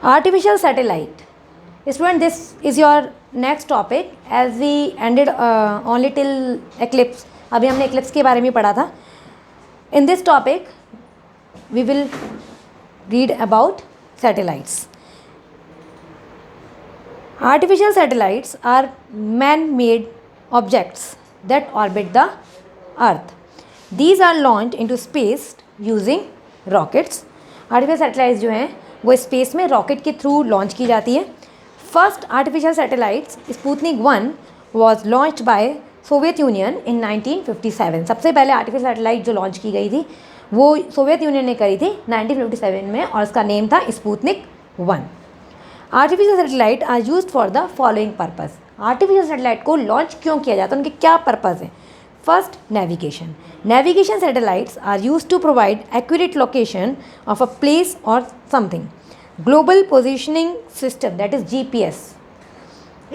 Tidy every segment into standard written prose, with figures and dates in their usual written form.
Artificial satellite. Student, this is your next topic as we ended only till eclipse. अभी हमने eclipse के बारे में पढ़ा था. In this topic we will read about satellites. Artificial satellites are man-made objects that orbit the earth. These are launched into space using rockets. Artificial satellites जो हैं वो स्पेस में रॉकेट के थ्रू लॉन्च की जाती है. First artificial satellites Sputnik 1 was launched by Soviet Union in 1957. सबसे पहले आर्टिफिशियल सैटेलाइट जो लॉन्च की गई थी वो सोवियत यूनियन ने करी थी 1957 में और उसका नेम था Sputnik 1. Artificial satellite are used for the following purpose. Artificial satellite को लॉन्च क्यों किया जाता है, उनके क्या पर्पज़ है. First, navigation. Navigation satellites are used to provide accurate location of a place और something. Global positioning system, that is GPS,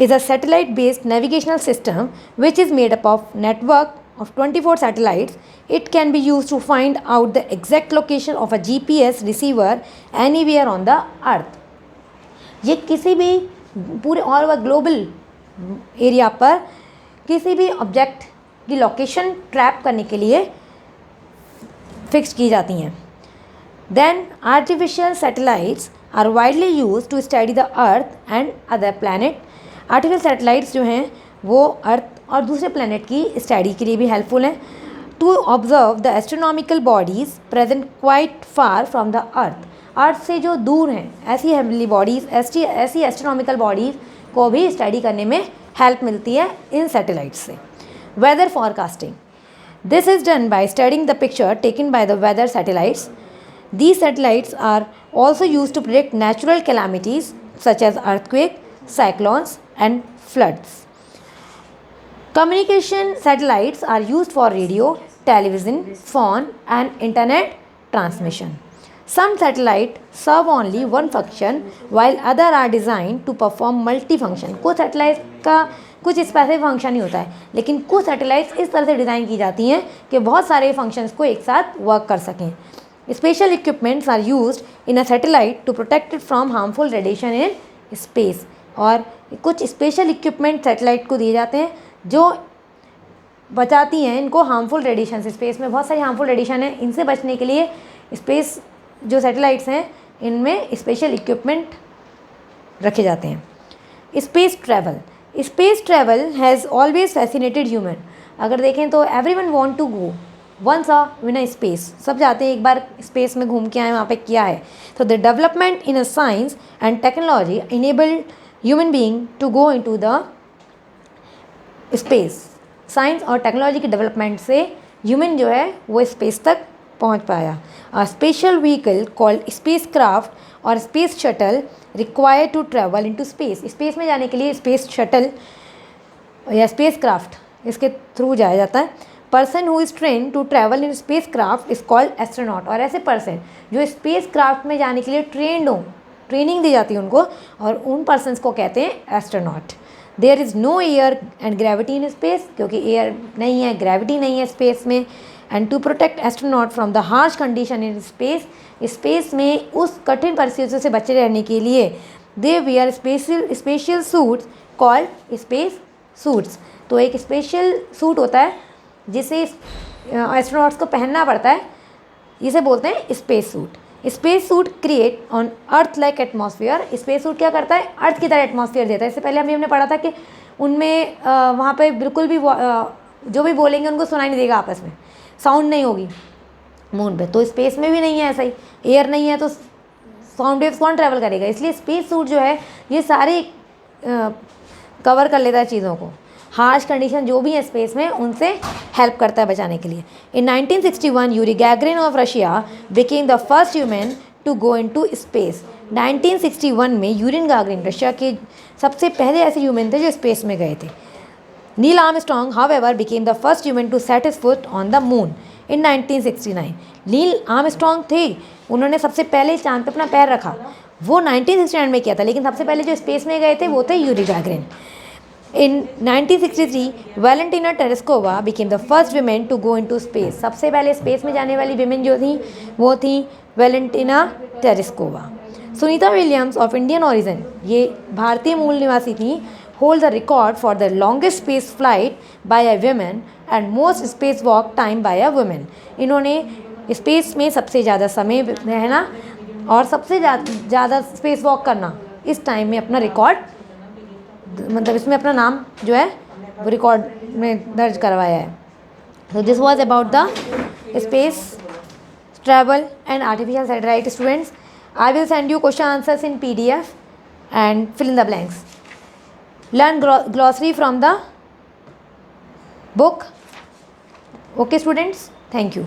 is a satellite based navigational system which is made up of network of 24 satellites. It can be used to find out the exact location of a GPS receiver anywhere on the earth. ये किसी भी पूरे all over global area पर किसी भी object की location trap करने के लिए फिक्स की जाती हैं. Then artificial satellites are widely use to study the earth and other planet. Artificial satellites जो हैं वो अर्थ और दूसरे प्लैनेट की स्टडी के लिए भी हेल्पफुल हैं. To observe the astronomical bodies present quite far from the earth. Earth से जो दूर हैं ऐसी हेवनली बॉडीज़, ऐसी एस्ट्रोनॉमिकल बॉडीज़ को भी स्टडी करने में हेल्प मिलती है इन सैटेलाइट्स से. Weather forecasting. This is done by studying the picture taken by the weather satellites. These satellites are also used to predict natural calamities such as earthquake, cyclones and floods. Communication satellites are used for radio, television, phone and internet transmission. Some satellites serve only one function while other are designed to perform multifunction. कुछ satellite का कुछ specific function ही होता है, लेकिन कुछ satellites इस तरह से डिज़ाइन की जाती हैं कि बहुत सारे फंक्शंस को एक साथ वर्क कर सकें. Special equipments are used in a satellite to protect it from harmful radiation in space. और कुछ स्पेशल इक्विपमेंट सैटेलाइट को दिए जाते हैं जो बचाती हैं इनको हार्मफुल रेडिएशन से. स्पेस में बहुत सारी हार्मफुल रेडिएशन है, इनसे बचने के लिए स्पेस जो सैटेलाइट्स हैं इनमें स्पेशल इक्विपमेंट रखे जाते हैं. Space travel. Space travel has always fascinated human. अगर देखें तो everyone want to go once in space. सब जाते हैं एक बार स्पेस में घूम के आए, वहाँ पे क्या है. तो the development in a science and technology enabled human being to go into the space. Science और टेक्नोलॉजी के डेवलपमेंट से ह्यूमन जो है वो स्पेस तक पहुँच पाया. A special vehicle called space craft और space shuttle required to travel into space. Space में जाने के लिए स्पेस शटल या स्पेस क्राफ्ट इसके थ्रू जाया जाता है. Person who is train to travel in space craft is called astronaut. और ऐसे पर्सन जो स्पेस क्राफ्ट में जाने के लिए ट्रेंड हो, ट्रेनिंग दी जाती है उनको, और उन पर्सनस को कहते हैं astronaut. There is no air and gravity in space, क्योंकि एयर नहीं है, ग्रेविटी नहीं है स्पेस में. And to protect astronaut from the harsh condition in space. Space में उस कठिन परिस्थितियों से बचे रहने के लिए they wear special suits called space suits. तो एक स्पेशल सूट होता है जिसे एस्ट्रोनॉट्स को पहनना पड़ता है, इसे बोलते हैं space suit. Space suit create on earth like atmosphere. Space suit क्या करता है, अर्थ की तरह एटमॉस्फेयर देता है. इससे पहले हमने पढ़ा था कि उनमें वहाँ पे बिल्कुल भी जो भी बोलेंगे उनको सुनाई नहीं देगा, आपस में साउंड नहीं होगी मून पे. तो स्पेस में भी नहीं है ऐसा ही, एयर नहीं है तो साउंड वेव्स कौन ट्रैवल करेगा. इसलिए स्पेस सूट जो है ये सारे कवर कर लेता है चीज़ों को. हार्श कंडीशन जो भी है स्पेस में उनसे हेल्प करता है बचाने के लिए. In 1961 Yuri Gagarin of Russia became the first human to go into space. 1961 में यूरिन गागरिन रशिया के सबसे पहले ऐसे ह्यूमन थे जो स्पेस में गए थे. Neil Armstrong however became the first human to set his foot on the moon in 1969. Neil Armstrong थे, उन्होंने सबसे पहले चांद पर अपना पैर रखा, वो 1969 में किया था. लेकिन सबसे पहले जो स्पेस में गए थे वो थे Yuri Gagarin. In 1963, Valentina Tereshkova became the first woman to go into space. सबसे पहले स्पेस में जाने वाली विमेन जो थी वो थी Valentina Tereshkova. Sunita Williams of Indian origin, ये भारतीय मूल निवासी थी, hold the record for the longest space flight by a woman and most space walk time by a woman. इन्होंने स्पेस में सबसे ज़्यादा समय रहना और सबसे ज़्यादा स्पेस वॉक करना इस टाइम में अपना रिकॉर्ड, मतलब इसमें अपना नाम जो है वो रिकॉर्ड में दर्ज करवाया है। तो this was about the space travel and artificial satellite. Students, I will send you question answers in PDF and fill in the blanks. Learn glossary from the book. Okay students, thank you.